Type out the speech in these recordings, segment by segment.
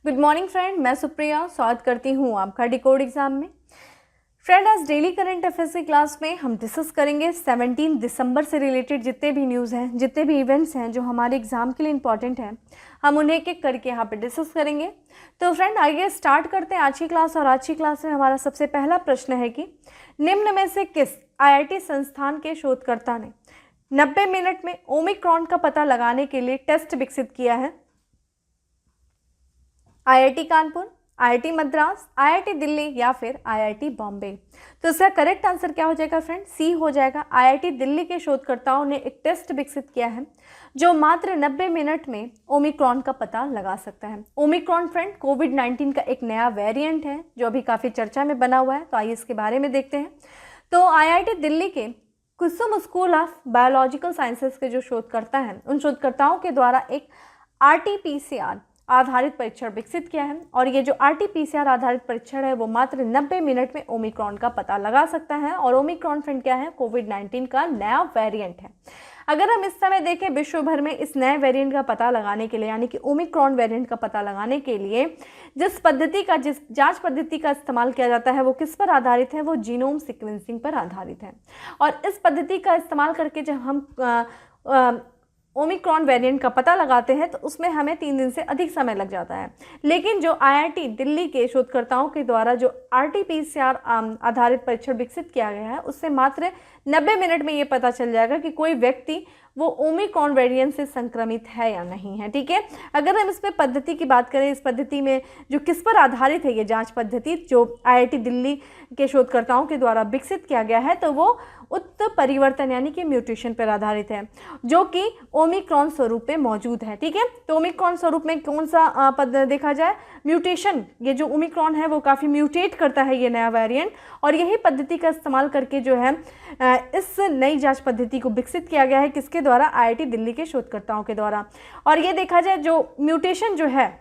Good morning friend, मैं सुप्रिया स्वागत करती हूँ आपका डिकोड एग्जाम में। फ्रेंड, आज डेली करंट अफेयर्स की क्लास में हम डिस्कस करेंगे 17 दिसंबर से रिलेटेड जितने भी न्यूज़ हैं, जितने भी इवेंट्स हैं जो हमारे एग्जाम के लिए इंपॉर्टेंट हैं, हम उन्हें एक एक करके यहाँ पे डिस्कस करेंगे। तो फ्रेंड आइए स्टार्ट करते हैं आज की क्लास। और आज की क्लास में हमारा सबसे पहला प्रश्न है कि निम्न में से किस IIT संस्थान के शोधकर्ता ने 90 मिनट में ओमिक्रॉन का पता लगाने के लिए टेस्ट विकसित किया है? IIT Kanpur, IIT Madras, IIT Delhi या फिर IIT बॉम्बे। तो इसका करेक्ट आंसर क्या हो जाएगा फ्रेंड? सी हो जाएगा। IIT दिल्ली के शोधकर्ताओं ने एक टेस्ट विकसित किया है जो मात्र 90 मिनट में ओमिक्रॉन का पता लगा सकता है। ओमिक्रॉन फ्रेंड कोविड-19 का एक नया वेरिएंट है जो अभी काफ़ी चर्चा में बना हुआ है। तो आइए इसके बारे में देखते हैं। तो IIT दिल्ली के कुसुम स्कूल ऑफ बायोलॉजिकल साइंसेस के जो शोधकर्ता हैं, उन शोधकर्ताओं के द्वारा एक RT-PCR आधारित परीक्षण विकसित किया है। और ये जो RT-PCR आधारित परीक्षण है वो मात्र 90 मिनट में ओमिक्रॉन का पता लगा सकता है। और ओमिक्रॉन फ्रेंड क्या है? कोविड-19 का नया वेरिएंट है। अगर हम इस समय देखें विश्व भर में इस नए वेरिएंट का पता लगाने के लिए, यानी कि ओमिक्रॉन वेरिएंट का पता लगाने के लिए जिस जांच पद्धति का इस्तेमाल किया जाता है वो किस पर आधारित है? वो जीनोम सीक्वेंसिंग पर आधारित है। और इस पद्धति का इस्तेमाल करके जब हम ओमिक्रॉन वेरिएंट का पता लगाते हैं तो उसमें हमें 3 दिन से अधिक समय लग जाता है। लेकिन जो IIT दिल्ली के शोधकर्ताओं के द्वारा जो RT-PCR आधारित परीक्षण विकसित किया गया है उससे मात्र 90 मिनट में ये पता चल जाएगा कि कोई व्यक्ति वो ओमिक्रॉन वेरिएंट से संक्रमित है या नहीं है। ठीक है, अगर हम इसमें पद्धति की बात करें, इस पद्धति में जो किस पर आधारित है ये जांच पद्धति जो IIT दिल्ली के शोधकर्ताओं के द्वारा विकसित किया गया है, तो वो उत्परिवर्तन यानी कि म्यूटेशन पर आधारित है जो कि ओमिक्रॉन स्वरूप में मौजूद है। ठीक है, तो ओमिक्रॉन स्वरूप में कौन सा पद देखा जाए? म्यूटेशन। ये जो ओमिक्रॉन है वो काफ़ी म्यूटेट करता है ये नया वेरिएंट, और यही पद्धति का इस्तेमाल करके जो है इस नई जांच पद्धति को विकसित किया गया है। किसके द्वारा? IIT दिल्ली के शोधकर्ताओं के द्वारा। और ये देखा जाए जो म्यूटेशन जो है,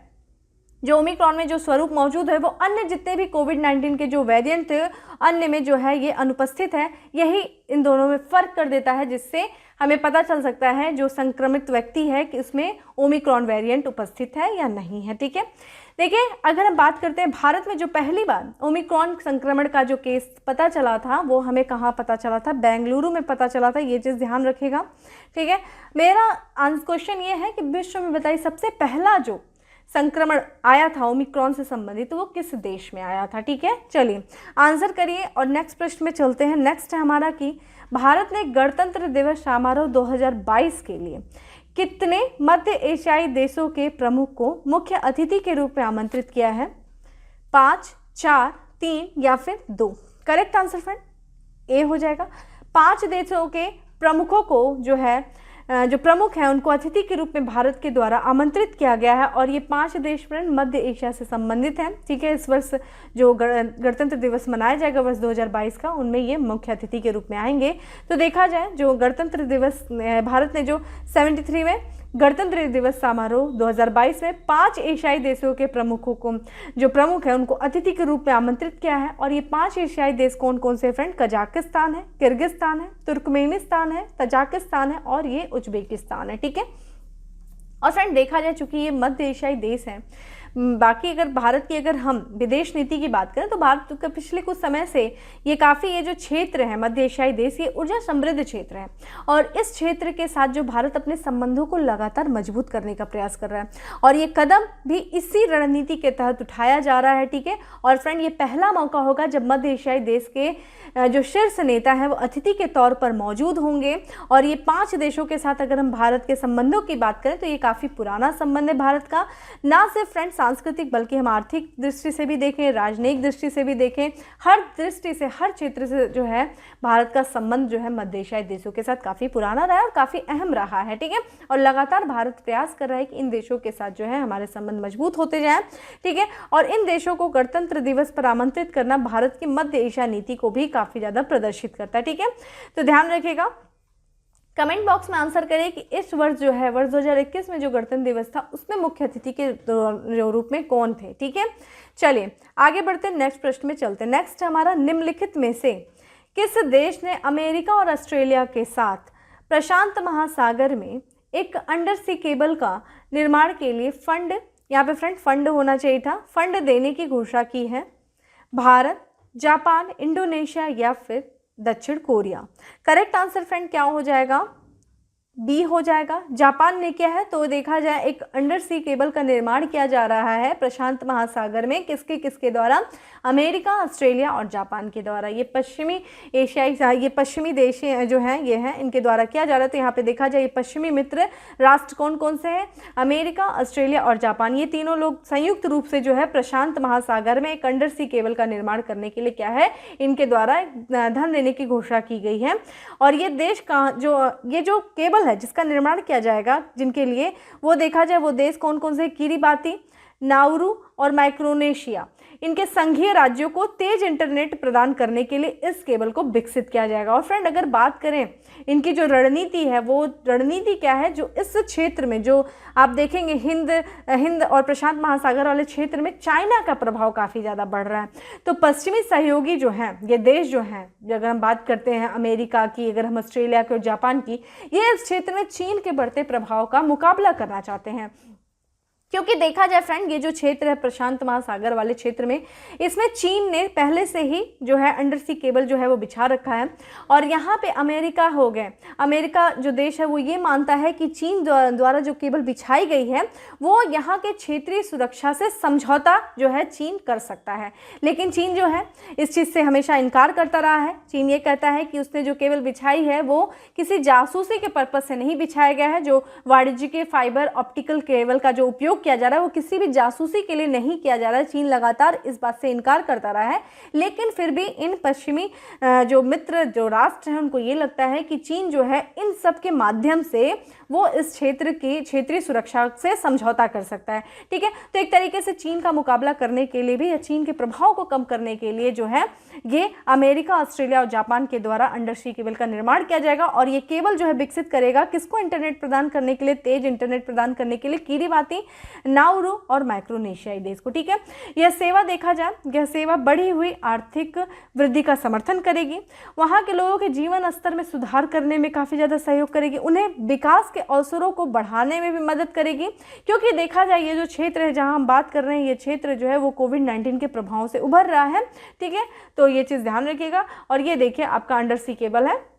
जो ओमिक्रॉन में जो स्वरूप मौजूद है वो अन्य जितने भी कोविड-19 के जो वेरिएंट थे अन्य में जो है ये अनुपस्थित है। यही इन दोनों में फ़र्क कर देता है, जिससे हमें पता चल सकता है जो संक्रमित व्यक्ति है कि उसमें ओमिक्रॉन वेरिएंट उपस्थित है या नहीं है। ठीक है, देखिए अगर हम बात करते हैं भारत में जो पहली बार ओमिक्रॉन संक्रमण का जो केस पता चला था वो हमें कहाँ पता चला था? बेंगलुरु में पता चला था। ये चीज़ ध्यान रखिएगा। ठीक है, मेरा क्वेश्चन ये है कि विश्व में बताइए सबसे पहला जो संक्रमण आया था ओमिक्रॉन से संबंधित तो वो किस देश में आया था? ठीक है, चलिए आंसर करिए और नेक्स्ट प्रश्न में चलते हैं। नेक्स्ट है हमारा कि भारत ने गणतंत्र दिवस समारोह 2022 के लिए कितने मध्य एशियाई देशों के प्रमुख को मुख्य अतिथि के रूप में आमंत्रित किया है? 5, 4, 3 या फिर 2? करेक्ट आंसर फ्रेंड ए हो जाएगा। 5 देशों के प्रमुखों को जो है जो प्रमुख हैं उनको अतिथि के रूप में भारत के द्वारा आमंत्रित किया गया है। और ये 5 देश फ्रेंड मध्य एशिया से संबंधित हैं। ठीक है, इस वर्ष जो गणतंत्र दिवस मनाया जाएगा वर्ष 2022 का, उनमें ये मुख्य अतिथि के रूप में आएंगे। तो देखा जाए जो गणतंत्र दिवस भारत ने जो 73 में गणतंत्र दिवस समारोह 2022 में 5 एशियाई देशों के प्रमुखों को जो प्रमुख है उनको अतिथि के रूप में आमंत्रित किया है। और ये 5 एशियाई देश कौन कौन से फ्रेंड? कजाकिस्तान है, किर्गिस्तान है, तुर्कमेनिस्तान है, तजाकिस्तान है और ये उज्बेकिस्तान है। ठीक है, और फ्रेंड देखा जाए चूंकि ये मध्य एशियाई देश हैं, बाकी अगर भारत की अगर हम विदेश नीति की बात करें तो भारत का पिछले कुछ समय से ये काफ़ी ये जो क्षेत्र है मध्य एशियाई देश ये ऊर्जा समृद्ध क्षेत्र है। और इस क्षेत्र के साथ जो भारत अपने संबंधों को लगातार मजबूत करने का प्रयास कर रहा है और ये कदम भी इसी रणनीति के तहत उठाया जा रहा है। ठीक है, और फ्रेंड ये पहला मौका होगा जब मध्य एशियाई देश के जो शीर्ष नेता हैं वो अतिथि के तौर पर मौजूद होंगे। और ये 5 देशों के साथ अगर हम भारत के संबंधों की बात करें तो ये काफ़ी पुराना संबंध है भारत का, ना सिर्फ फ्रेंड सांस्कृतिक बल्कि हम आर्थिक दृष्टि से भी देखें, राजनयिक दृष्टि से भी देखें, हर दृष्टि से हर क्षेत्र से जो है भारत का संबंध जो है मध्य एशियाई देशों के साथ काफ़ी पुराना रहा है और काफ़ी अहम रहा है। ठीक है, और लगातार भारत प्रयास कर रहा है कि इन देशों के साथ जो है हमारे संबंध मजबूत होते जाएं। ठीक है, और इन देशों को गणतंत्र दिवस पर आमंत्रित करना भारत की मध्य एशिया नीति को भी काफ़ी ज़्यादा प्रदर्शित करता है। ठीक है, तो ध्यान रखिएगा, कमेंट बॉक्स में आंसर करें कि इस वर्ष जो है वर्ष 2021 में जो गणतंत्र दिवस था उसमें मुख्य अतिथि के रूप में कौन थे। ठीक है, चलिए आगे बढ़ते हैं, नेक्स्ट प्रश्न में चलते हैं। नेक्स्ट हमारा निम्नलिखित में से किस देश ने अमेरिका और ऑस्ट्रेलिया के साथ प्रशांत महासागर में एक अंडर सी केबल का निर्माण के लिए फंड यहाँ पे फ्रेंड फंड होना चाहिए था, फंड देने की घोषणा की है? भारत, जापान, इंडोनेशिया या फिर दक्षिण कोरिया? करेक्ट आंसर फ्रेंड क्या हो जाएगा? बी हो जाएगा। जापान ने किया है, तो देखा जाए एक अंडर सी केबल का निर्माण किया जा रहा है प्रशांत महासागर में, किसके किसके द्वारा? अमेरिका, ऑस्ट्रेलिया और जापान के द्वारा। ये पश्चिमी एशियाई, ये पश्चिमी देश जो हैं ये हैं, इनके द्वारा किया जा रहा है। तो यहाँ पे देखा जाए ये पश्चिमी मित्र राष्ट्र कौन कौन से हैं? अमेरिका, ऑस्ट्रेलिया और जापान। ये तीनों लोग संयुक्त रूप से जो है प्रशांत महासागर में एक अंडर सी केबल का निर्माण करने के लिए क्या है, इनके द्वारा धन देने की घोषणा की गई है। और ये देश का ये जो केबल है जिसका निर्माण किया जाएगा, जिनके लिए, वो देखा जाए वो देश कौन कौन से? किरिबाती, नाउरू और माइक्रोनेशिया। इनके संघीय राज्यों को तेज इंटरनेट प्रदान करने के लिए इस केबल को विकसित किया जाएगा। और फ्रेंड अगर बात करें इनकी जो रणनीति है, वो रणनीति क्या है? जो इस क्षेत्र में, जो आप देखेंगे हिंद और प्रशांत महासागर वाले क्षेत्र में चाइना का प्रभाव काफ़ी ज़्यादा बढ़ रहा है। तो पश्चिमी सहयोगी जो हैं, ये देश जो हैं, अगर हम बात करते हैं अमेरिका की, अगर हम ऑस्ट्रेलिया की और जापान की, ये इस क्षेत्र में चीन के बढ़ते प्रभाव का मुकाबला करना चाहते हैं। क्योंकि देखा जाए फ्रेंड, ये जो क्षेत्र है प्रशांत महासागर वाले क्षेत्र में, इसमें चीन ने पहले से ही जो है अंडर सी केबल जो है वो बिछा रखा है। और यहाँ पे अमेरिका हो गए, अमेरिका जो देश है वो ये मानता है कि चीन द्वारा जो केबल बिछाई गई है वो यहाँ के क्षेत्रीय सुरक्षा से समझौता जो है चीन कर सकता है। लेकिन चीन जो है इस चीज़ से हमेशा इनकार करता रहा है। चीन ये कहता है कि उसने जो केबल बिछाई है वो किसी जासूसी के पर्पज से नहीं बिछाया गया है। जो वाणिज्यिक फाइबर ऑप्टिकल केबल का जो उपयोग किया जा रहा है वो किसी भी जासूसी के लिए नहीं किया जा रहा है। चीन लगातार इस बात से इनकार करता रहा है। लेकिन फिर भी इन पश्चिमी जो मित्र जो राष्ट्र हैं उनको ये लगता है कि चीन जो है इन सब के माध्यम से वो इस क्षेत्र की क्षेत्रीय सुरक्षा से समझौता कर सकता है। ठीक है, तो एक तरीके से चीन का मुकाबला करने के लिए भी या चीन के प्रभाव को कम करने के लिए जो है ये अमेरिका, ऑस्ट्रेलिया और जापान के द्वारा अंडर सी केबल का निर्माण किया जाएगा। और ये केबल जो है विकसित करेगा किसको? इंटरनेट प्रदान करने के लिए, तेज इंटरनेट प्रदान करने के लिए किरिबाती, नाउरू और माइक्रोनेशियाई देश को। ठीक है, यह सेवा देखा जाए, यह सेवा बढ़ी हुई आर्थिक वृद्धि का समर्थन करेगी, वहाँ के लोगों के जीवन स्तर में सुधार करने में काफ़ी ज़्यादा सहयोग करेगी, उन्हें विकास के अवसरों को बढ़ाने में भी मदद करेगी। क्योंकि देखा जाए ये जो क्षेत्र है जहाँ हम बात कर रहे हैं, ये क्षेत्र जो है वो कोविड-19 के प्रभाव से उभर रहा है। ठीक है, तो ये चीज़ ध्यान रखिएगा। और ये देखिए आपका अंडर सी केबल है।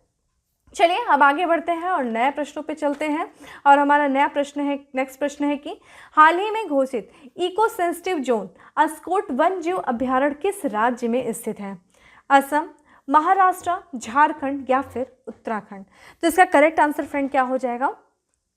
चलिए अब आगे बढ़ते हैं और नए प्रश्नों पे चलते हैं। और हमारा नया प्रश्न है, नेक्स्ट प्रश्न है कि हाल ही में घोषित इको सेंसिटिव जोन अस्कोट वन्यजीव अभ्यारण्य किस राज्य में स्थित है? असम, महाराष्ट्र, झारखंड या फिर उत्तराखंड? तो इसका करेक्ट आंसर फ्रेंड क्या हो जाएगा?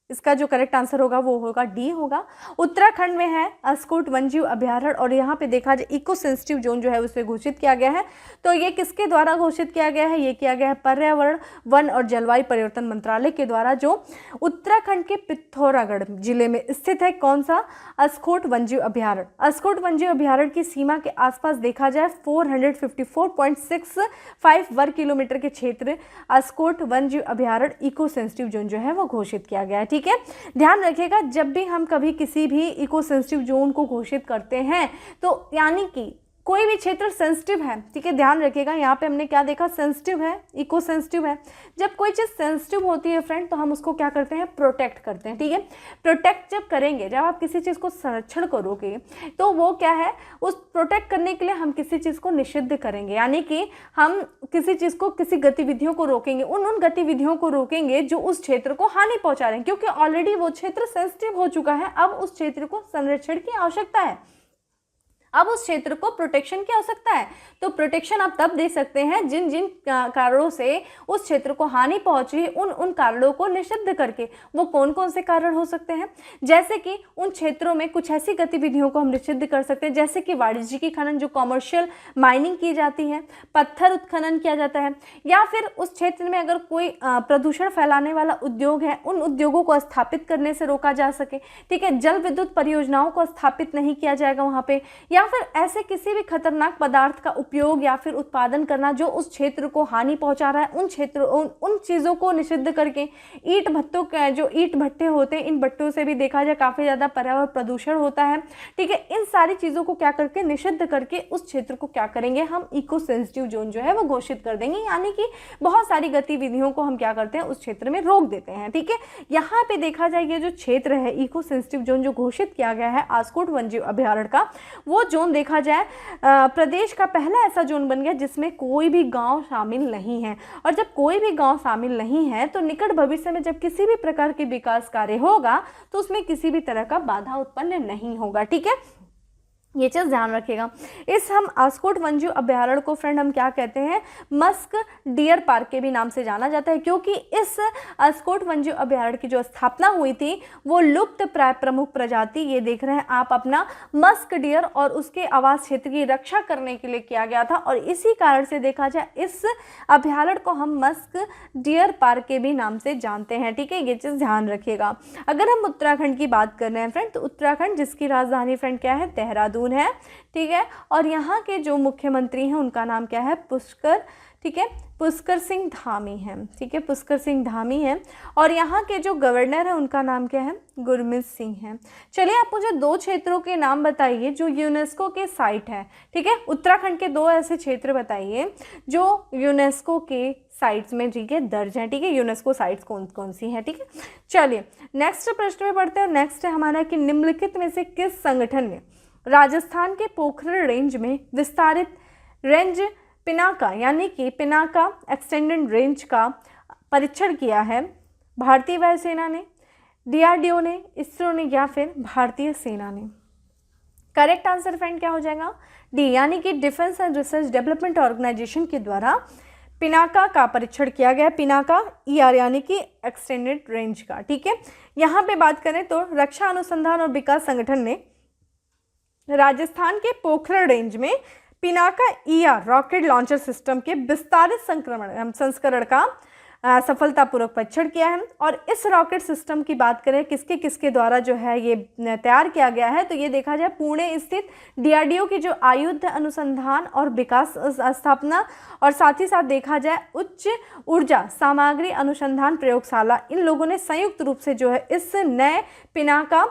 इसका जो करेक्ट आंसर होगा वो होगा डी होगा। उत्तराखंड में है अस्कोट वन्यजीव अभ्यारण्य। और यहाँ पे देखा जाए इको सेंसिटिव जोन जो है उसे घोषित किया गया है। तो ये किसके द्वारा घोषित किया गया है? ये किया गया है पर्यावरण, वन और जलवायु परिवर्तन मंत्रालय के द्वारा, जो उत्तराखंड के पिथौरागढ़ जिले में स्थित है। कौन सा? अस्कोट वन्यजीव अभ्यारण्य। अस्कोट वन्यजीव अभ्यारण्य की सीमा के आसपास देखा जाए 454.65 वर्ग किलोमीटर के क्षेत्र अस्कोट वन्यजीव अभ्यारण्य इको सेंसिटिव जोन जो है वो घोषित किया गया है। ठीक है, ध्यान रखिएगा जब भी हम कभी किसी भी इको सेंसिटिव जोन को घोषित करते हैं तो यानी कि कोई भी क्षेत्र सेंसिटिव है। ठीक है, ध्यान रखिएगा यहाँ पे हमने क्या देखा? सेंसिटिव है, इको सेंसिटिव है। जब कोई चीज़ सेंसिटिव होती है फ्रेंड तो हम उसको क्या करते हैं? प्रोटेक्ट करते हैं। ठीक है, प्रोटेक्ट जब करेंगे, जब आप किसी चीज़ को संरक्षण करोगे तो वो क्या है? उस प्रोटेक्ट करने के लिए हम किसी चीज़ को निषिद्ध करेंगे, यानी कि हम किसी चीज़ को, किसी गतिविधियों को रोकेंगे, उन गतिविधियों को रोकेंगे जो उस क्षेत्र को हानि पहुँचा रहे हैं, क्योंकि ऑलरेडी वो क्षेत्र सेंसिटिव हो चुका है। अब उस क्षेत्र को संरक्षण की आवश्यकता है, अब उस क्षेत्र को प्रोटेक्शन की आवश्यकता है। तो प्रोटेक्शन आप तब दे सकते हैं जिन जिन कारणों से उस क्षेत्र को हानि पहुंची, उन कारणों को निषिद्ध करके। वो कौन कौन से कारण हो सकते हैं? जैसे कि उन क्षेत्रों में कुछ ऐसी गतिविधियों को हम निषिद्ध कर सकते हैं, जैसे कि वाणिज्यिक खनन, जो कॉमर्शियल माइनिंग की जाती है, पत्थर उत्खनन किया जाता है, या फिर उस क्षेत्र में अगर कोई प्रदूषण फैलाने वाला उद्योग है, उन उद्योगों को स्थापित करने से रोका जा सके। ठीक है, जल विद्युत परियोजनाओं को स्थापित नहीं किया जाएगा वहाँ पे, या फिर ऐसे किसी भी खतरनाक पदार्थ का उपयोग या फिर उत्पादन करना जो उस क्षेत्र को हानि पहुंचा रहा है, उन चीज़ों को निषिद्ध करके। ईंट भट्टों का जो ईंट भट्टे होते हैं, इन भट्टों से भी देखा जाए काफ़ी ज़्यादा पर्यावरण प्रदूषण होता है, ठीक है। इन सारी चीज़ों को क्या करके निषिद्ध करके उस क्षेत्र को क्या करेंगे, हम इको सेंसिटिव जोन जो है वो घोषित कर देंगे, यानी कि बहुत सारी गतिविधियों को हम क्या करते हैं उस क्षेत्र में रोक देते हैं, ठीक है। यहाँ पे देखा जाए ये जो क्षेत्र है इको सेंसिटिव जोन जो घोषित किया गया है आस्कोट वन्यजीव अभयारण्य का, वो जोन देखा जाए प्रदेश का पहला ऐसा जोन बन गया जिसमें कोई भी गांव शामिल नहीं है। और जब कोई भी गांव शामिल नहीं है तो निकट भविष्य में जब किसी भी प्रकार के विकास कार्य होगा तो उसमें किसी भी तरह का बाधा उत्पन्न नहीं होगा, ठीक है। ये चीज़ ध्यान रखिएगा। इस हम आस्कोट वन्यजीव अभयारण्य को फ्रेंड हम क्या कहते हैं, मस्क डियर पार्क के भी नाम से जाना जाता है, क्योंकि इस आस्कोट वन्यजीव अभयारण्य की जो स्थापना हुई थी वो लुप्त प्राय प्रमुख प्रजाति, ये देख रहे हैं आप अपना मस्क डियर और उसके आवास क्षेत्र की रक्षा करने के लिए किया गया था। और इसी कारण से देखा जाए इस अभयारण्य को हम मस्क डियर पार्क के भी नाम से जानते हैं, ठीक है। ये चीज़ ध्यान रखिएगा। अगर हम उत्तराखंड की बात कर रहे हैं फ्रेंड, तो उत्तराखंड जिसकी राजधानी फ्रेंड क्या है, देहरादून है, ठीक है। और यहाँ के जो मुख्यमंत्री हैं उनका नाम क्या है, पुष्कर, ठीक है, पुष्कर सिंह धामी है, ठीक है, पुष्कर सिंह धामी है। और यहाँ के जो गवर्नर है उनका नाम क्या है, गुरमीत सिंह है। चलिए आप मुझे दो क्षेत्रों के नाम बताइए जो यूनेस्को के साइट है, ठीक है। उत्तराखंड के दो ऐसे क्षेत्र बताइए जो यूनेस्को के साइट्स में, ठीक है, दर्ज हैं, ठीक है। यूनेस्को साइट्स कौन कौन सी हैं, ठीक है। चलिए नेक्स्ट प्रश्न में पढ़ते हैं। नेक्स्ट है हमारा कि निम्नलिखित में से किस संगठन ने राजस्थान के पोखरण रेंज में विस्तारित रेंज पिनाका यानी कि पिनाका एक्सटेंडेड रेंज का परीक्षण किया है, भारतीय वायुसेना ने, DRDO ने, इसरो ने या फिर भारतीय सेना ने। करेक्ट आंसर फ्रेंड क्या हो जाएगा, डी, यानी कि defence and research development organisation के द्वारा पिनाका का परीक्षण किया गया, पिनाका ER यानी कि एक्सटेंडेड रेंज का, ठीक है। यहाँ पे बात करें तो रक्षा अनुसंधान और विकास संगठन ने राजस्थान के पोखरण रेंज में Pinaka ER rocket launcher system के विस्तारित संस्करण का सफलतापूर्वक परीक्षण किया है। और इस रॉकेट सिस्टम की बात करें किसके किसके द्वारा जो है ये तैयार किया गया है, तो ये देखा जाए पुणे स्थित DRDO की जो आयुध अनुसंधान और विकास स्थापना और साथ ही साथ देखा जाए उच्च ऊर्जा सामग्री अनुसंधान प्रयोगशाला, इन लोगों ने संयुक्त रूप से जो है इस नए Pinaka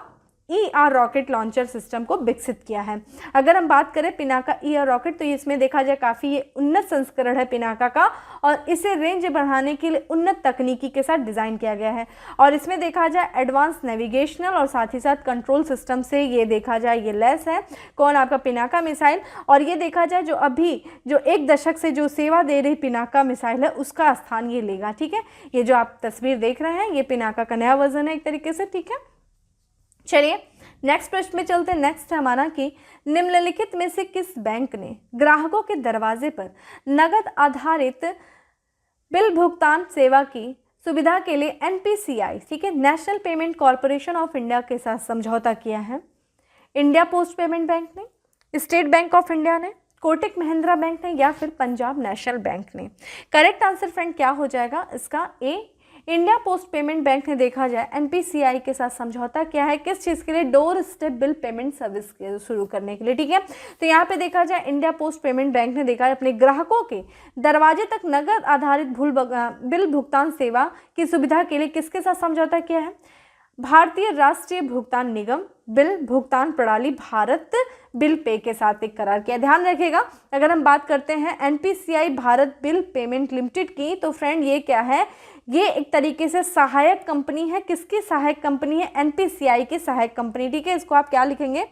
ER rocket launcher system को विकसित किया है। अगर हम बात करें पिनाका ER रॉकेट तो इसमें देखा जाए काफ़ी ये उन्नत संस्करण है पिनाका का, और इसे रेंज बढ़ाने के लिए उन्नत तकनीकी के साथ डिज़ाइन किया गया है। और इसमें देखा जाए एडवांस नेविगेशनल और साथ ही साथ कंट्रोल सिस्टम से ये देखा जाए ये लैस है, कौन, आपका पिनाका मिसाइल। और ये देखा जाए जो अभी जो 1 दशक से जो सेवा दे रही पिनाका मिसाइल है उसका स्थान ये लेगा, ठीक है। ये जो आप तस्वीर देख रहे हैं ये पिनाका का नया वर्जन है एक तरीके से, ठीक है। चलिए नेक्स्ट प्रश्न में चलते हैं। नेक्स्ट है हमारा कि निम्नलिखित में से किस बैंक ने ग्राहकों के दरवाजे पर नगद आधारित बिल भुगतान सेवा की सुविधा के लिए NPCI, ठीक है, national payment corporation of India के साथ समझौता किया है? इंडिया पोस्ट पेमेंट बैंक ने, स्टेट बैंक ऑफ इंडिया ने, कोटक महिंद्रा बैंक ने या फिर पंजाब नेशनल बैंक ने। करेक्ट आंसर फ्रेंड क्या हो जाएगा इसका, ए, इंडिया पोस्ट पेमेंट बैंक ने देखा जाए NPCI के साथ समझौता किया है, किस चीज़ के लिए, door step bill payment service शुरू करने के लिए, ठीक है। तो यहाँ पे देखा जाए इंडिया पोस्ट पेमेंट बैंक ने देखा है अपने ग्राहकों के दरवाजे तक नगद आधारित बिल भुगतान सेवा की सुविधा के लिए किसके साथ समझौता किया है, भारतीय राष्ट्रीय भुगतान निगम बिल भुगतान प्रणाली भारत बिल पे के साथ एक करार किया। ध्यान रखिएगा अगर हम बात करते हैं NPCI Bharat bill payment limited की, तो फ्रेंड ये क्या है, ये एक तरीके से सहायक कंपनी है। किसकी सहायक कंपनी है, NPCI की सहायक कंपनी, ठीक है। इसको आप क्या लिखेंगे,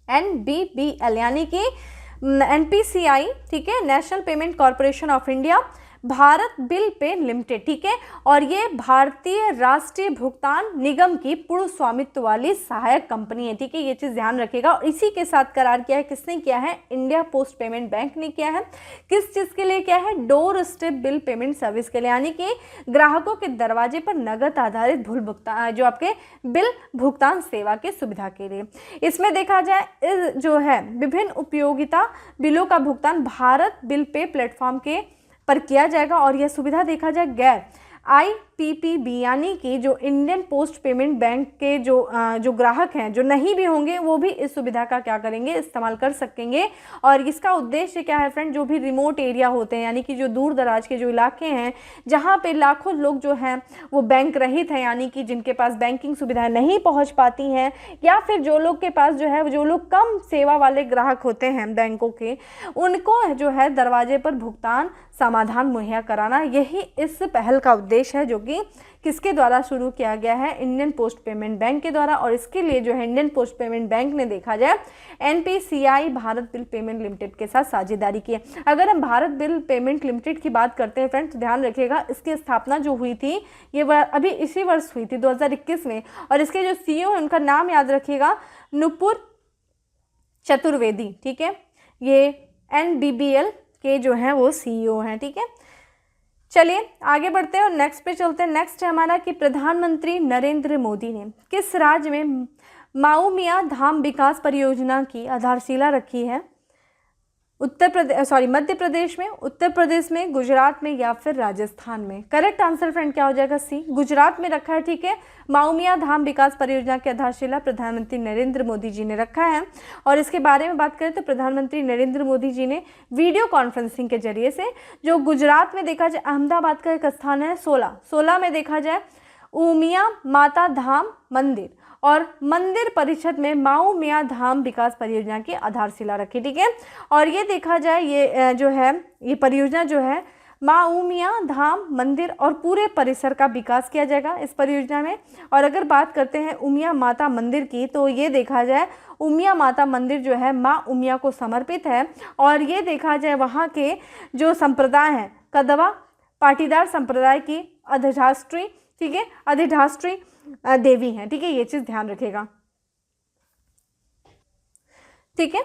NBBL यानी कि NPCI, ठीक है, national payment corporation of India Bharat bill pay limited, ठीक है। और ये भारतीय राष्ट्रीय भुगतान निगम की पूर्ण स्वामित्व वाली सहायक कंपनी है, ठीक है। ये चीज़ ध्यान रखिएगा। और इसी के साथ करार किया है, किसने किया है, इंडिया पोस्ट पेमेंट बैंक ने किया है। किस चीज़ के लिए किया है, door step bill payment service के लिए, यानी कि ग्राहकों के दरवाजे पर नगद आधारित भूल भुगतान जो आपके बिल भुगतान सेवा की सुविधा के लिए। इसमें देखा जाए जो है विभिन्न उपयोगिता बिलों का भुगतान भारत बिल पे प्लेटफॉर्म के पर किया जाएगा। और यह सुविधा देखा जाए गैर IPPB यानी कि जो इंडियन पोस्ट पेमेंट बैंक के जो ग्राहक हैं, जो नहीं भी होंगे, वो भी इस सुविधा का क्या करेंगे, इस्तेमाल कर सकेंगे। और इसका उद्देश्य क्या है फ्रेंड, जो भी रिमोट एरिया होते हैं यानी कि जो दूर दराज के जो इलाके हैं जहाँ पे लाखों लोग जो हैं वो बैंक रहित हैं, यानी कि जिनके पास बैंकिंग सुविधाएं नहीं पहुँच पाती हैं, या फिर जो लोग के पास जो है, जो लोग कम सेवा वाले ग्राहक होते हैं बैंकों के, उनको जो है दरवाजे पर भुगतान समाधान मुहैया कराना, यही इस पहल का उद्देश्य है, जो कि किसके द्वारा शुरू किया गया है, इंडियन पोस्ट पेमेंट बैंक के द्वारा। और इसके लिए जो है इंडियन पोस्ट पेमेंट बैंक ने देखा जाए NPCI Bharat bill payment limited के साथ साझेदारी की है। अगर हम भारत बिल पेमेंट लिमिटेड की बात करते हैं फ्रेंड्स, तो ध्यान रखिएगा इसकी स्थापना जो हुई थी ये अभी इसी वर्ष हुई थी 2021 में। और इसके जो CEO है उनका नाम याद रखिएगा, नुपुर चतुर्वेदी, ठीक है, ये NBBL के जो हैं वो CEO हैं, ठीक है। चलिए आगे बढ़ते हैं और नेक्स्ट पे चलते हैं। नेक्स्ट है हमारा कि प्रधानमंत्री नरेंद्र मोदी ने किस राज्य में माऊमिया धाम विकास परियोजना की आधारशिला रखी है? मध्य प्रदेश में, उत्तर प्रदेश में, गुजरात में या फिर राजस्थान में? करेक्ट आंसर फ्रेंड क्या हो जाएगा, सी, गुजरात में रखा है, ठीक है। माऊमिया धाम विकास परियोजना की आधारशिला प्रधानमंत्री नरेंद्र मोदी जी ने रखा है। और इसके बारे में बात करें तो प्रधानमंत्री नरेंद्र मोदी जी ने वीडियो कॉन्फ्रेंसिंग के जरिए से, जो गुजरात में देखा जाए अहमदाबाद का एक स्थान है 16 में देखा जाए उमिया माता धाम मंदिर, और मंदिर परिषद में माऊमिया धाम विकास परियोजना की आधारशिला रखी, ठीक है। और ये देखा जाए ये जो है ये परियोजना जो है माऊमिया धाम मंदिर और पूरे परिसर का विकास किया जाएगा इस परियोजना में। और अगर बात करते हैं उमिया माता मंदिर की, तो ये देखा जाए उमिया माता मंदिर जो है माँ उमिया को समर्पित है। और ये देखा जाए वहाँ के जो संप्रदाय हैं, कदवा पाटीदार संप्रदाय की अधिष्ठात्री, ठीक है, अधिष्ठात्री देवी हैं, ठीक है, ये चीज़ ध्यान रखेगा, ठीक है।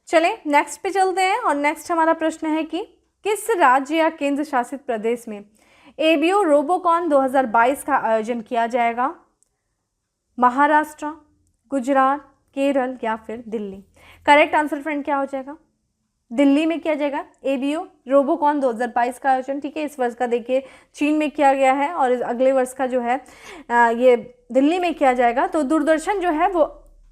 चलें नेक्स्ट पे चलते हैं और नेक्स्ट हमारा प्रश्न है कि किस राज्य या केंद्र शासित प्रदेश में ABO रोबोकॉन 2022 का आयोजन किया जाएगा? महाराष्ट्र, गुजरात, केरल या फिर दिल्ली? करेक्ट आंसर फ्रेंड क्या हो जाएगा, दिल्ली में किया जाएगा ABO रोबोकॉन 2022 का आयोजन, ठीक है। इस वर्ष का देखिए चीन में किया गया है और इस अगले वर्ष का जो है ये दिल्ली में किया जाएगा। तो दूरदर्शन जो है वो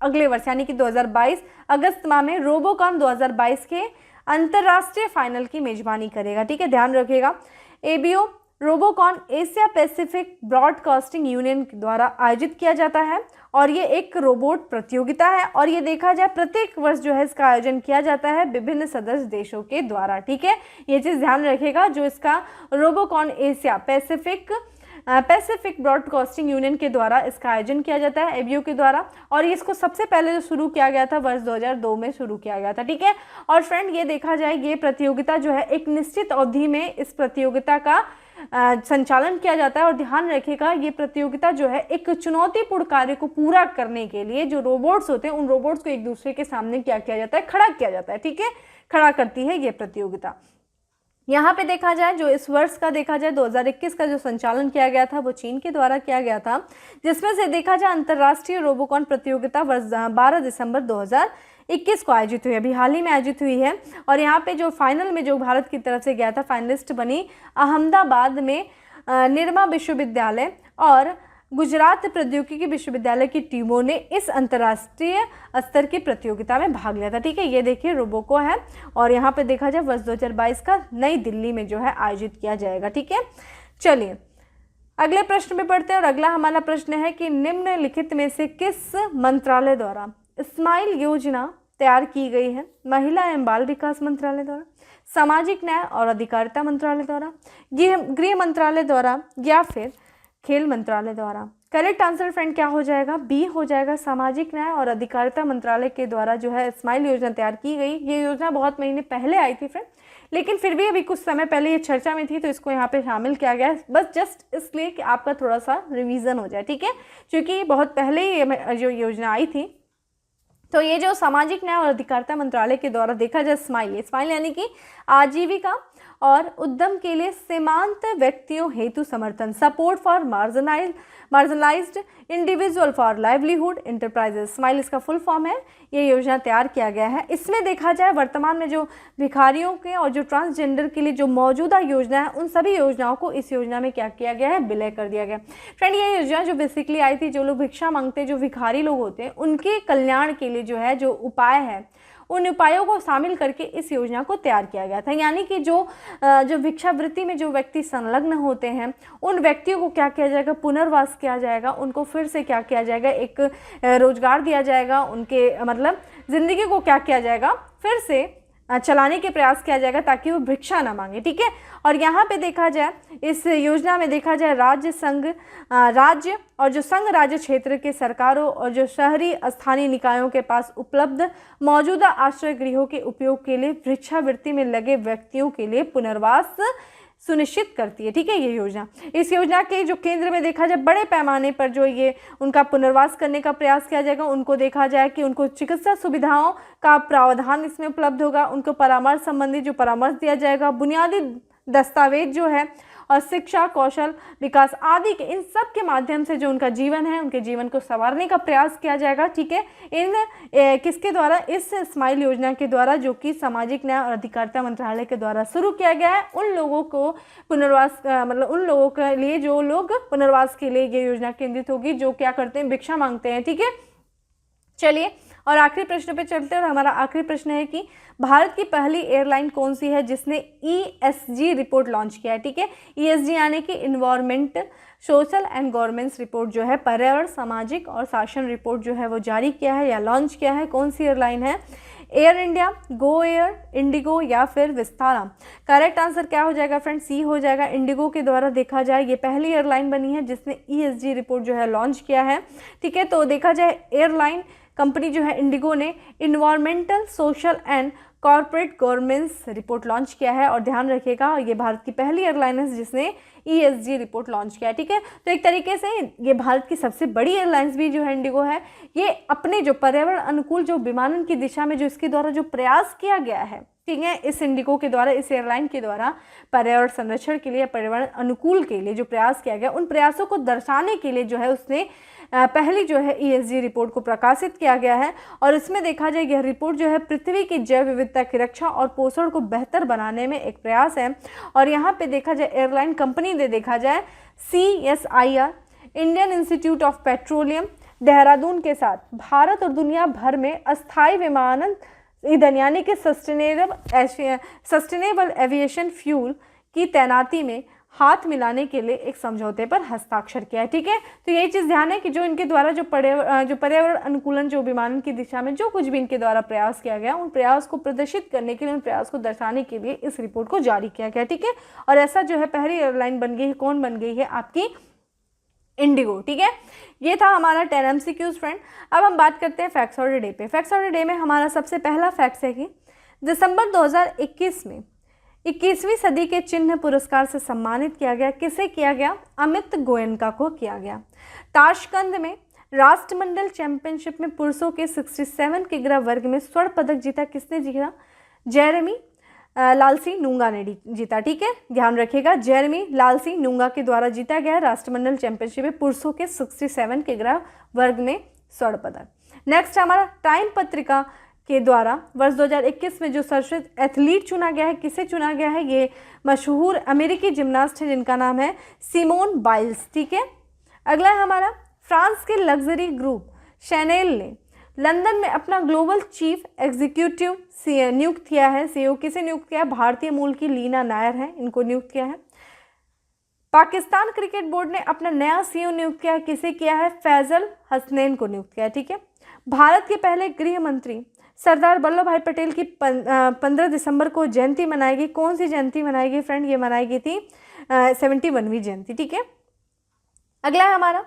अगले वर्ष यानी कि 2022 अगस्त माह में रोबोकॉन 2022 के अंतर्राष्ट्रीय फाइनल की मेजबानी करेगा, ठीक है, ध्यान रखिएगा। ABO Robocon Asia Pacific broadcasting union द्वारा आयोजित किया जाता है और ये एक रोबोट प्रतियोगिता है। और ये देखा जाए प्रत्येक वर्ष जो है इसका आयोजन किया जाता है विभिन्न सदस्य देशों के द्वारा, ठीक है, ये चीज़ ध्यान रखिएगा। जो इसका Robocon Asia Pacific broadcasting union के द्वारा इसका आयोजन किया जाता है ABO के द्वारा। और ये इसको सबसे पहले जो शुरू किया गया था वर्ष 2002 में शुरू किया गया था, ठीक है। और फ्रेंड ये देखा जाए ये प्रतियोगिता जो है एक निश्चित अवधि में इस प्रतियोगिता का संचालन किया जाता है। और ध्यान रखिएगा ये प्रतियोगिता जो है एक चुनौतीपूर्ण कार्य को पूरा करने के लिए जो रोबोट्स होते हैं उन रोबोट्स को एक दूसरे के सामने क्या किया जाता है, खड़ा किया जाता है, ठीक है, खड़ा करती है ये प्रतियोगिता। यहाँ पे देखा जाए जो इस वर्ष का देखा जाए 2021 का जो संचालन किया गया था वो चीन के द्वारा किया गया था, जिसमें से देखा जाए अंतर्राष्ट्रीय रोबोकॉन प्रतियोगिता वर्ष 12 दिसंबर 2021 को आयोजित हुई, अभी हाल ही में आयोजित हुई है। और यहाँ पे जो फाइनल में जो भारत की तरफ से गया था फाइनलिस्ट बनी अहमदाबाद में निरमा विश्वविद्यालय और गुजरात प्रौद्योगिकी विश्वविद्यालय की टीमों ने इस अंतर्राष्ट्रीय स्तर की प्रतियोगिता में भाग लिया था, ठीक है। ये देखिए रोबोको है और यहाँ पे देखा जाए वर्ष 2022 का नई दिल्ली में जो है आयोजित किया जाएगा, ठीक है। चलिए अगले प्रश्न पे पढ़ते हैं और अगला हमारा प्रश्न है कि निम्नलिखित में से किस मंत्रालय द्वारा स्माइल योजना तैयार की गई है? महिला एवं बाल विकास मंत्रालय द्वारा, सामाजिक न्याय और अधिकारिता मंत्रालय द्वारा, गृह मंत्रालय द्वारा या फिर खेल मंत्रालय द्वारा? करेक्ट आंसर फ्रेंड क्या हो जाएगा, बी हो जाएगा, सामाजिक न्याय और अधिकारिता मंत्रालय के द्वारा जो है स्माइल योजना तैयार की गई। ये योजना बहुत महीने पहले आई थी फ्रेंड, लेकिन फिर भी अभी कुछ समय पहले ये चर्चा में थी तो इसको यहाँ पे शामिल किया गया है, बस जस्ट इसलिए कि आपका थोड़ा सा रिवीजन हो जाए, ठीक है, क्योंकि बहुत पहले ही जो योजना आई थी। तो ये जो सामाजिक न्याय और अधिकारिता मंत्रालय के द्वारा देखा जाए स्माइल यानी कि आजीविका और उद्यम के लिए सीमांत व्यक्तियों हेतु समर्थन, support for marginalised individual for livelihood enterprises, smile इसका फुल फॉर्म है। ये योजना तैयार किया गया है। इसमें देखा जाए वर्तमान में जो भिखारियों के और जो ट्रांसजेंडर के लिए जो मौजूदा योजना है, उन सभी योजनाओं को इस योजना में क्या किया गया है, विलय कर दिया गया। फ्रेंड, ये योजना जो बेसिकली आई थी, जो लोग भिक्षा मांगते हैं, जो भिखारी लोग होते हैं, उनके कल्याण के लिए जो है जो उपाय है, उन उपायों को शामिल करके इस योजना को तैयार किया गया था। यानी कि जो भिक्षावृत्ति में जो व्यक्ति संलग्न होते हैं, उन व्यक्तियों को क्या किया जाएगा, पुनर्वास किया जाएगा, उनको फिर से क्या किया जाएगा, एक रोजगार दिया जाएगा, उनके मतलब ज़िंदगी को क्या किया जाएगा, फिर से चलाने के प्रयास किया जाएगा ताकि वो भिक्षा ना मांगे। ठीक है। और यहाँ पे देखा जाए, इस योजना में देखा जाए राज्य और जो संघ राज्य क्षेत्र के सरकारों और जो शहरी स्थानीय निकायों के पास उपलब्ध मौजूदा आश्रय गृहों के उपयोग के लिए भिक्षावृत्ति में लगे व्यक्तियों के लिए पुनर्वास सुनिश्चित करती है। ठीक है। ये योजना, इस योजना के जो केंद्र में देखा जाए बड़े पैमाने पर जो ये उनका पुनर्वास करने का प्रयास किया जाएगा। उनको देखा जाए कि उनको चिकित्सा सुविधाओं का प्रावधान इसमें उपलब्ध होगा, उनको परामर्श संबंधी जो परामर्श दिया जाएगा, बुनियादी दस्तावेज जो है और शिक्षा, कौशल विकास आदि के इन सब के माध्यम से जो उनका जीवन है, उनके जीवन को संवारने का प्रयास किया जाएगा। ठीक है। किसके द्वारा, इस स्माइल योजना के द्वारा, जो कि सामाजिक न्याय और अधिकारिता मंत्रालय के द्वारा शुरू किया गया है। उन लोगों को पुनर्वास मतलब उन लोगों के लिए जो लोग पुनर्वास के लिए ये योजना केंद्रित होगी, जो क्या करते हैं, भिक्षा मांगते हैं। ठीक है। चलिए और आखिरी प्रश्न पे चलते हैं। और हमारा आखिरी प्रश्न है कि भारत की पहली एयरलाइन कौन सी है जिसने ESG रिपोर्ट लॉन्च किया है। ठीक है। ESG यानी कि environment, social and governance report जो है, पर्यावरण, सामाजिक और शासन रिपोर्ट जो है वो जारी किया है या लॉन्च किया है। कौन सी एयरलाइन है? Air India, Go Air, Indigo या फिर विस्तारा। करेक्ट आंसर क्या हो जाएगा फ्रेंड? सी हो जाएगा। इंडिगो के द्वारा देखा जाए ये पहली एयरलाइन बनी है जिसने ESG रिपोर्ट जो है लॉन्च किया है। ठीक है। तो देखा जाए एयरलाइन कंपनी जो है इंडिगो ने environmental, social and corporate governance report launch किया है। और ध्यान रखिएगा, ये भारत की पहली एयरलाइन है जिसने ESG रिपोर्ट लॉन्च किया है। ठीक है। तो एक तरीके से ये भारत की सबसे बड़ी एयरलाइंस भी जो है इंडिगो है। ये अपने जो पर्यावरण अनुकूल जो विमानन की दिशा में जो इसके द्वारा जो प्रयास किया गया है, ठीक है, इस इंडिगो के द्वारा, इस एयरलाइन के द्वारा पर्यावरण संरक्षण के लिए, पर्यावरण अनुकूल के लिए जो प्रयास किया गया, उन प्रयासों को दर्शाने के लिए जो है उसने पहली जो है ESG रिपोर्ट को प्रकाशित किया गया है। और इसमें देखा जाए यह रिपोर्ट जो है पृथ्वी की जैव विविधता की रक्षा और पोषण को बेहतर बनाने में एक प्रयास है। और यहाँ पे देखा जाए एयरलाइन कंपनी ने देखा जाए CSIR, Indian institute of petroleum, Dehradun के साथ भारत और दुनिया भर में अस्थायी विमानन ईंधन यानी कि सस्टेनेबल एविएशन फ्यूल की तैनाती में हाथ मिलाने के लिए एक समझौते पर हस्ताक्षर किया है। ठीक है। तो यही चीज़ ध्यान है कि जो इनके द्वारा जो पर्यावरण अनुकूलन, जो विमानन की दिशा में जो कुछ भी इनके द्वारा प्रयास किया गया, उन प्रयास को प्रदर्शित करने के लिए, उन प्रयास को दर्शाने के लिए इस रिपोर्ट को जारी किया गया। ठीक है। और ऐसा जो है पहली एयरलाइन बन गई है, कौन बन गई है? आपकी इंडिगो। ठीक है। ये था हमारा 10 MCQs फ्रेंड। अब हम बात करते हैं फैक्ट्स ऑफ द डे पे। फैक्ट्स ऑफ द डे में हमारा सबसे पहला फैक्ट्स है कि दिसंबर 2021 में 21वीं सदी के चिन्ह पुरस्कार से सम्मानित किया गया। किसे किया गया? अमित गोयनका को किया गया। ताशकंद में राष्ट्रमंडल चैंपियनशिप में पुरुषों के 67 किग्रा वर्ग में स्वर्ण पदक जीता। किसने जीता? जेरेमी लालसिंह नुंगा ने जीता। ठीक है। ध्यान रखिएगा, जेरेमी लालसिंह नुंगा के द्वारा जीता गया राष्ट्रमंडल चैंपियनशिप में पुरुषों के 67 किग्रा वर्ग में स्वर्ण पदक। नेक्स्ट हमारा टाइम पत्रिका के द्वारा वर्ष 2021 में जो सर्वश्रेष्ठ एथलीट चुना गया है, किसे चुना गया है? ये मशहूर अमेरिकी जिम्नास्ट है जिनका नाम है सिमोन बाइल्स। ठीक है। अगला है हमारा फ्रांस के लग्जरी ग्रुप शैनेल ने लंदन में अपना ग्लोबल चीफ एग्जीक्यूटिव नियुक्त किया है। CEO किसे नियुक्त किया है? भारतीय मूल की लीना नायर है, इनको नियुक्त किया है। पाकिस्तान क्रिकेट बोर्ड ने अपना नया CEO नियुक्त किया है। किसे किया है? फैजल हसनैन को नियुक्त किया है। ठीक है। भारत के पहले गृह मंत्री सरदार वल्लभ भाई पटेल की 15 दिसंबर को जयंती मनाएगी। कौन सी जयंती मनाएगी फ्रेंड? ये मनाएगी थी 71वीं जयंती। ठीक है। अगला है हमारा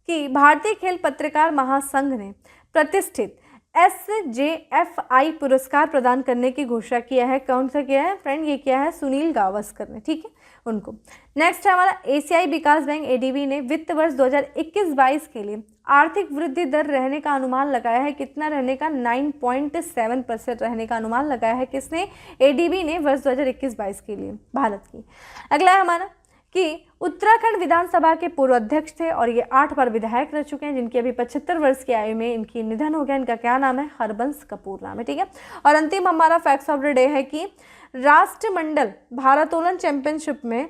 कि भारतीय खेल पत्रकार महासंघ ने प्रतिष्ठित SJFI पुरस्कार प्रदान करने की घोषणा किया है। कौन सा किया है फ्रेंड? ये किया है सुनील गावस्कर ने, ठीक है, उनको। नेक्स्ट है हमारा एशियाई विकास बैंक ADB ने वित्त वर्ष 2021-22 के लिए आर्थिक वृद्धि दर रहने का अनुमान लगाया है। कितना रहने का? 9.7% रहने का अनुमान लगाया है। किसने? ADB ने वर्ष 2021-22 के लिए भारत की। अगला है हमारा कि उत्तराखंड विधानसभा के पूर्व अध्यक्ष थे और ये 8 बार विधायक रह चुके हैं, जिनकी अभी 75 वर्ष की आयु में इनकी निधन हो गया। इनका क्या नाम है? हरबंस कपूर नाम है, ठीक है। और अंतिम हमारा फैक्ट्स ऑफ द डे है कि राष्ट्रमंडल भारोत्तोलन चैंपियनशिप में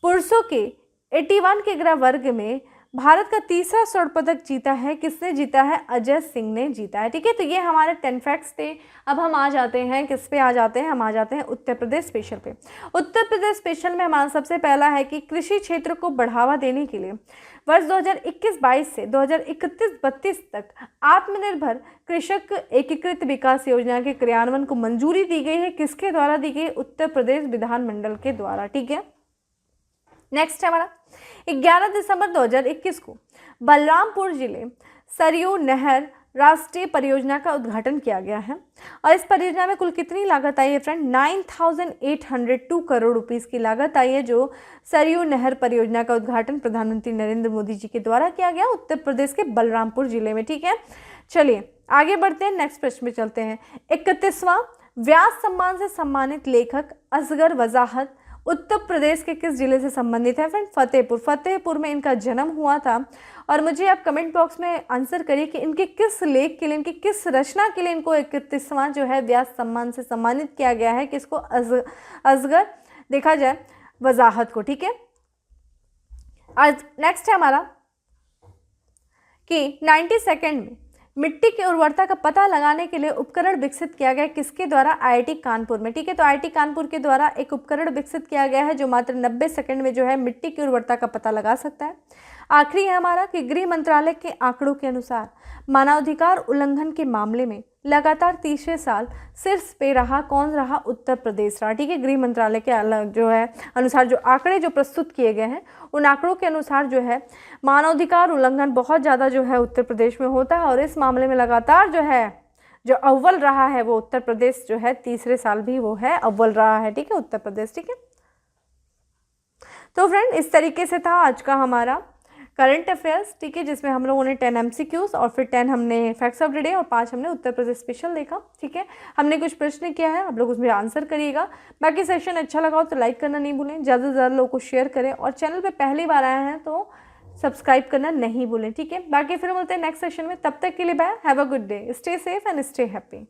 पुरुषों के 81 किग्रा वर्ग में भारत का तीसरा स्वर्ण पदक जीता है। किसने जीता है? अजय सिंह ने जीता है, ठीक है। तो ये हमारे 10 फैक्ट्स थे। अब हम आ जाते हैं किस पे? आ जाते हैं, हम आ जाते हैं उत्तर प्रदेश स्पेशल पे। उत्तर प्रदेश स्पेशल में हमारा सबसे पहला है कि कृषि क्षेत्र को बढ़ावा देने के लिए वर्ष 2021-22 से 2031-32 तक आत्मनिर्भर कृषक एकीकृत विकास योजना के क्रियान्वयन को मंजूरी दी गई है। किसके द्वारा दी गई? उत्तर प्रदेश विधानमंडल के द्वारा, ठीक है। नेक्स्ट है हमारा 11 दिसंबर 2021 को बलरामपुर जिले सरयू नहर राष्ट्रीय परियोजना का उद्घाटन किया गया है। और इस परियोजना में कुल कितनी लागत आई है फ्रेंड? 9,802 करोड़ रुपीस की लागत आई है, जो सरयू नहर परियोजना का उद्घाटन प्रधानमंत्री नरेंद्र मोदी जी के द्वारा किया गया उत्तर प्रदेश के बलरामपुर जिले में, ठीक है। चलिए आगे बढ़ते हैं, नेक्स्ट प्रश्न में चलते हैं। 31वां व्यास सम्मान से सम्मानित लेखक असगर वजाहत उत्तर प्रदेश के किस जिले से संबंधित है फ्रेंड? फतेहपुर। फतेहपुर में इनका जन्म हुआ था। और मुझे आप कमेंट बॉक्स में आंसर करिए कि इनके किस लेख के लिए, इनकी किस रचना के लिए इनको 31वां जो है व्यास सम्मान से सम्मानित किया गया है। किसको? असगर देखा जाए वजाहत को, ठीक है। आज नेक्स्ट है हमारा कि 92nd में मिट्टी की उर्वरता का पता लगाने के लिए उपकरण विकसित किया गया। किसके द्वारा? IIT कानपुर में, ठीक है। तो IIT कानपुर के द्वारा एक उपकरण विकसित किया गया है जो मात्र 90 सेकंड में जो है मिट्टी की उर्वरता का पता लगा सकता है। आखिरी है हमारा कि गृह मंत्रालय के आंकड़ों के अनुसार मानवाधिकार उल्लंघन के मामले में लगातार तीसरे साल शीर्ष पे रहा। कौन रहा? उत्तर प्रदेश रहा, ठीक है। गृह मंत्रालय के अलग जो है अनुसार जो आंकड़े जो प्रस्तुत किए गए हैं, उन आंकड़ों के अनुसार जो है मानवाधिकार उल्लंघन बहुत ज़्यादा जो है उत्तर प्रदेश में होता है। और इस मामले में लगातार जो है जो अव्वल रहा है वो उत्तर प्रदेश जो है, तीसरे साल भी वो है अव्वल रहा है, ठीक है, उत्तर प्रदेश, ठीक है। तो फ्रेंड इस तरीके से था आज का हमारा करंट अफेयर्स, ठीक है, जिसमें हम लोगों ने 10 MCQs और फिर 10 हमने फैक्ट्स ऑफ द डे और 5 हमने उत्तर प्रदेश स्पेशल देखा, ठीक है। हमने कुछ प्रश्न किया है, आप लोग उसमें आंसर करिएगा। बाकी सेशन अच्छा लगा हो तो लाइक करना नहीं भूलें, ज़्यादा से ज़्यादा लोगों को शेयर करें और चैनल पे पहली बार आए हैं तो सब्सक्राइब करना नहीं भूलें, ठीक है। बाकी फिर मिलते हैं नेक्स्ट सेशन में, तब तक के लिए bye, have a good day, stay safe and stay happy.